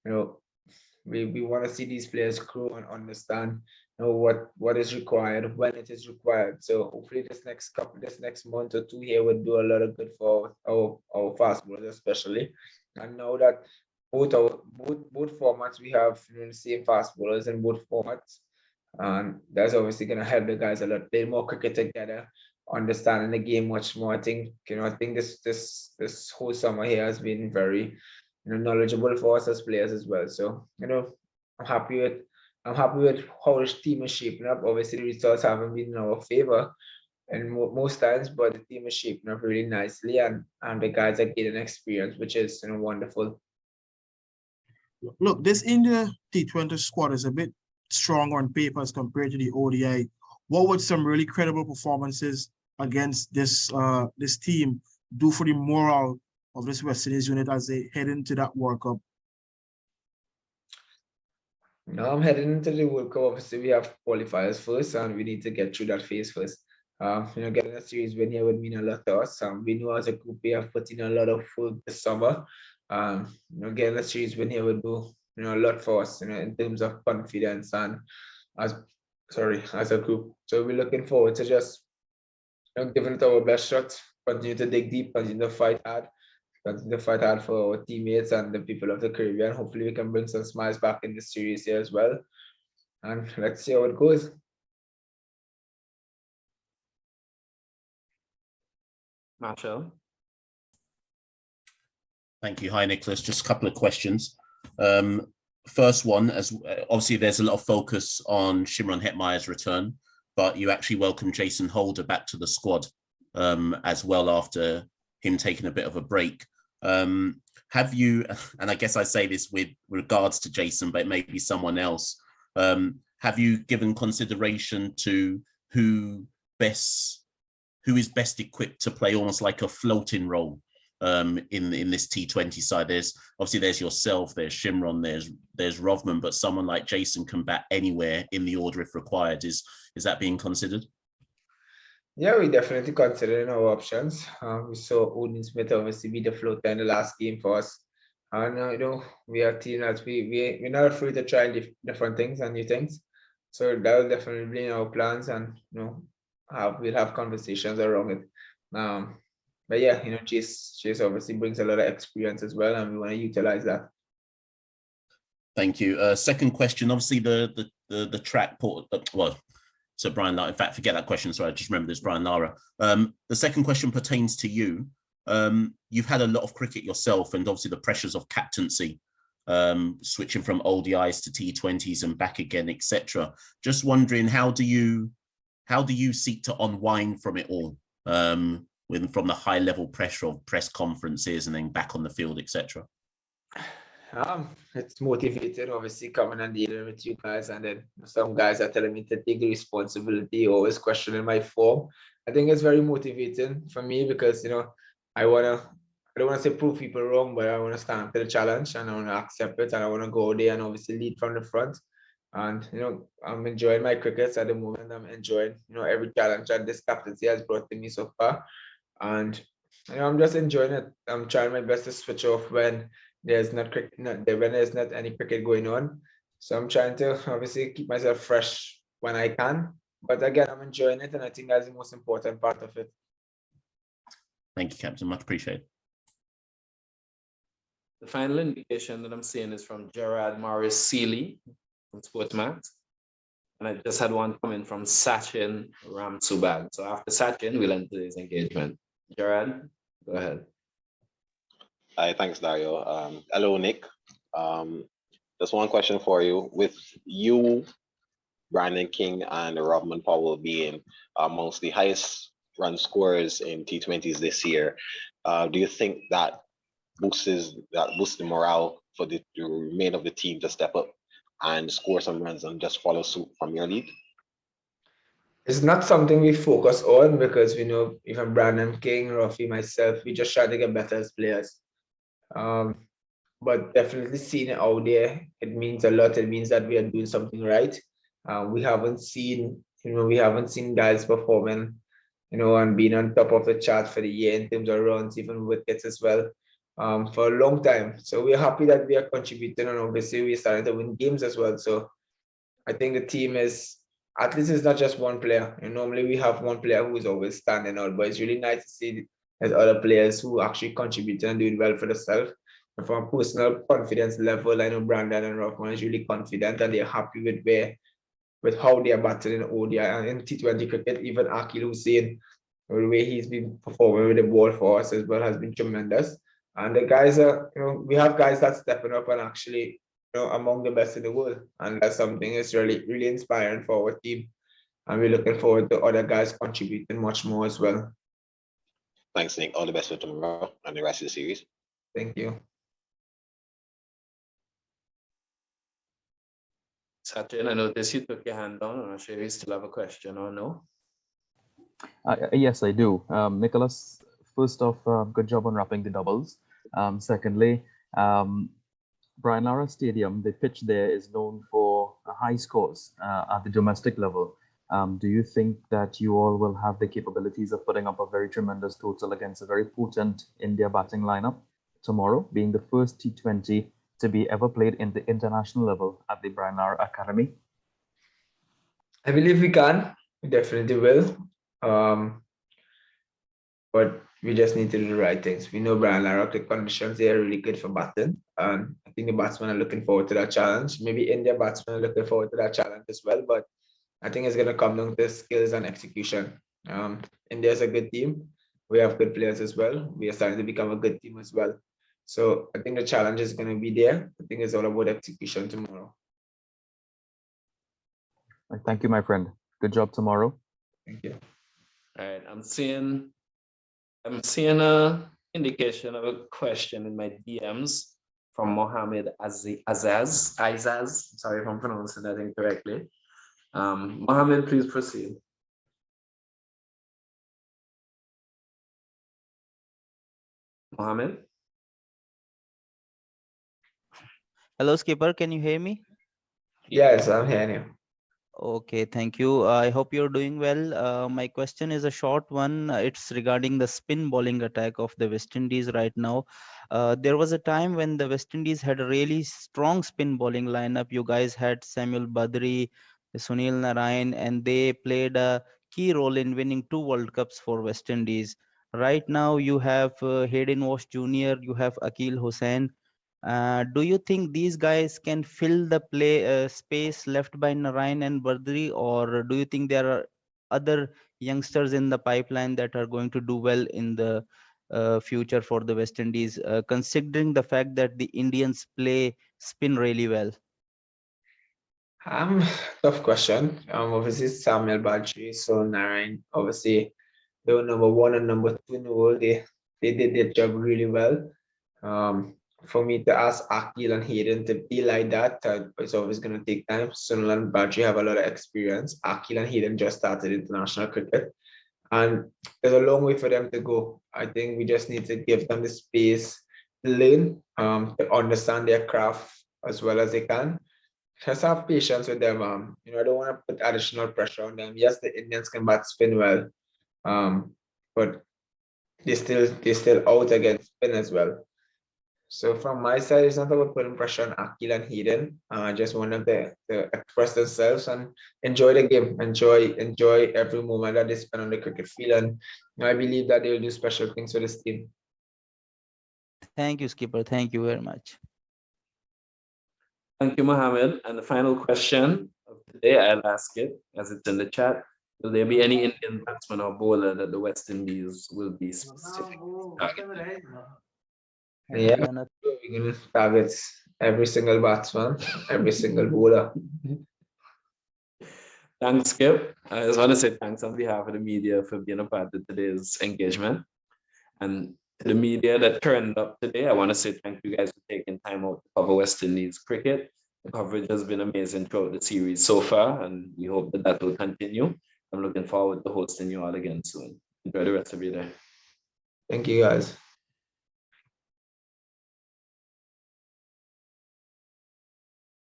you know, we want to see these players grow and understand, what is required when it is required. So hopefully this next month or two here will do a lot of good for our fast bowlers especially. And now that both formats we have, the same fast bowlers in both formats, and that's obviously going to help the guys a lot. Play more cricket together, understanding the game much more. I think this whole summer here has been very, knowledgeable for us as players as well. So, I'm happy with I'm happy with how this team is shaping up. Obviously, the results haven't been in our favor and most times, but the team is shaping up really nicely, and the guys are getting experience, which is, wonderful. Look, this India T20 squad is a bit strong on paper as compared to the ODI. What would some really credible performances against this team do for the morale of this West Indies unit as they head into that World Cup? Now I'm heading into the World Cup. Obviously, we have qualifiers first, and we need to get through that phase first. Getting a series win here would mean a lot to us. We know as a group we have put in a lot of food this summer. Getting a series win here would do, a lot for us, in terms of confidence and as as a group. So we're looking forward to just, giving it our best shot, continue to dig deep, continue to fight hard for our teammates and the people of the Caribbean. Hopefully we can bring some smiles back in the series here as well. And let's see how it goes. Marshall. Thank you. Hi, Nicholas. Just a couple of questions. First one, as obviously there's a lot of focus on Shimron Hetmeyer's return, but you actually welcomed Jason Holder back to the squad as well after him taking a bit of a break. Have you, and I guess I say this with regards to Jason, but maybe someone else, have you given consideration to who is best equipped to play almost like a floating role in this T20 side? There's yourself, there's Shimron, there's Rovman, but someone like Jason can bat anywhere in the order if required. Is that being considered? Yeah, we definitely considering our options. We saw Odin Smith obviously be the floater in the last game for us. And we are a team that we're not afraid to try different things and new things. So that will definitely be in our plans, and we'll have conversations around it. But yeah, Chase obviously brings a lot of experience as well, and we want to utilize that. Thank you. Second question, obviously the track port, so Brian Lara, in fact, forget that question. Sorry, I just remembered this, Brian Lara. The second question pertains to you. You've had a lot of cricket yourself, and obviously the pressures of captaincy, switching from ODIs to T20s and back again, etc. Just wondering, how do you seek to unwind from it all, from the high level pressure of press conferences and then back on the field, etc.? It's motivated, obviously, coming and dealing with you guys, and then some guys are telling me to take the responsibility, always questioning my form. I think it's very motivating for me because I don't want to say prove people wrong, but I want to stand up to the challenge, and I want to accept it, and I want to go there and obviously lead from the front. And I'm enjoying my crickets at the moment. I'm enjoying every challenge that this captaincy has brought to me so far, and I'm just enjoying it. I'm trying my best to switch off when there's not any cricket going on. So I'm trying to obviously keep myself fresh when I can. But again, I'm enjoying it, and I think that's the most important part of it. Thank you, Captain. Much appreciated. The final indication that I'm seeing is from Gerard Morris Seeley from Sportsmat. And I just had one coming from Sachin Ramsubag. So after Sachin, we'll end today's engagement. Gerard, go ahead. Hi, thanks, Dario. Hello, Nick. Just one question for you. With you, Brandon King, and Robman Powell being amongst the highest run scorers in T20s this year, do you think that boosts the morale for the remainder of the team to step up and score some runs and just follow suit from your lead? It's not something we focus on because we know even Brandon King, Rafi, myself, we just try to get better as players. But definitely seeing it out there, it means a lot. It means that we are doing something right. We haven't seen guys performing, and being on top of the chart for the year in terms of runs, even wickets as well. for a long time. So we're happy that we are contributing, and obviously we're starting to win games as well. So I think the team is, at least it's not just one player. And normally we have one player who is always standing out, but it's really nice to see there's other players who actually contribute and doing well for themselves. And from a personal confidence level, I know Brandon and Rothman is really confident and they're happy with how they are battling in ODI and in T20 cricket. Even Akil Hussain, the way he's been performing with the ball for us as well has been tremendous. And the guys are, we have guys that stepping up and actually, among the best in the world. And that's something that's really, really inspiring for our team. And we're looking forward to other guys contributing much more as well. Thanks, Nick. All the best for tomorrow and the rest of the series. Thank you. Sachin, I noticed you took your hand down. I'm not sure if you still have a question or no. Yes, I do. Nicholas, first off, good job on wrapping the doubles. Secondly, Brian Lara Stadium, the pitch there is known for high scores at the domestic level. Do you think that you all will have the capabilities of putting up a very tremendous total against a very potent India batting lineup tomorrow, being the first T20 to be ever played in the international level at the Brian Lara Academy? I believe we can. We definitely will. But we just need to do the right things. We know Brian Lara, the conditions, they are really good for batting. And I think the batsmen are looking forward to that challenge. Maybe India batsmen are looking forward to that challenge as well. But I think it's going to come down to skills and execution. India is a good team. We have good players as well. We are starting to become a good team as well. So I think the challenge is going to be there. I think it's all about execution tomorrow. Thank you, my friend. Good job tomorrow. Thank you. All right, I'm seeing a indication of a question in my DMs from Mohammed Azaz. Sorry if I'm pronouncing that incorrectly. Mohammed, please proceed. Mohammed? Hello, Skipper. Can you hear me? Yes, I'm hearing you. Okay, thank you. I hope you're doing well. My question is a short one. It's regarding the spin bowling attack of the West Indies right now. There was a time when the West Indies had a really strong spin bowling lineup. You guys had Samuel Badri, Sunil Narayan, and they played a key role in winning 2 World Cups for West Indies. Right now, you have Hayden Walsh Jr., you have Akil Hussain. Do you think these guys can fill the space left by Narayan and Bardri, or do you think there are other youngsters in the pipeline that are going to do well in the future for the West Indies, considering the fact that the Indians play spin really well? Tough question. Obviously Samuel Badri, so Narayan, obviously they were number 1 and number 2 in the world. They did their job really well. For me to ask Akil and Hayden to be like that, it's always going to take time. Sunil and Badri have a lot of experience. Akil and Hayden just started international cricket, and there's a long way for them to go. I think we just need to give them the space to learn, to understand their craft as well as they can. Just have patience with them. I don't want to put additional pressure on them. Yes, the Indians can bat spin well, but they still out against spin as well. So from my side, it's not about putting pressure on Akil and Hayden. I just want them to express themselves and enjoy the game, enjoy every moment that they spend on the cricket field. And I believe that they will do special things for this team. Thank you, Skipper. Thank you very much. Thank you, Mohammed. And the final question of today, I'll ask it as it's in the chat. Will there be any Indian batsman or bowler that the West Indies will be specific? Yeah, we're going to target every single batsman, every single bowler. Thanks, Skip. I just want to say thanks on behalf of the media for being a part of today's engagement. And to the media that turned up today, I want to say thank you guys for taking time out to cover West Indies cricket. The coverage has been amazing throughout the series so far, and we hope that that will continue. I'm looking forward to hosting you all again soon. Enjoy the rest of your day. Thank you, guys.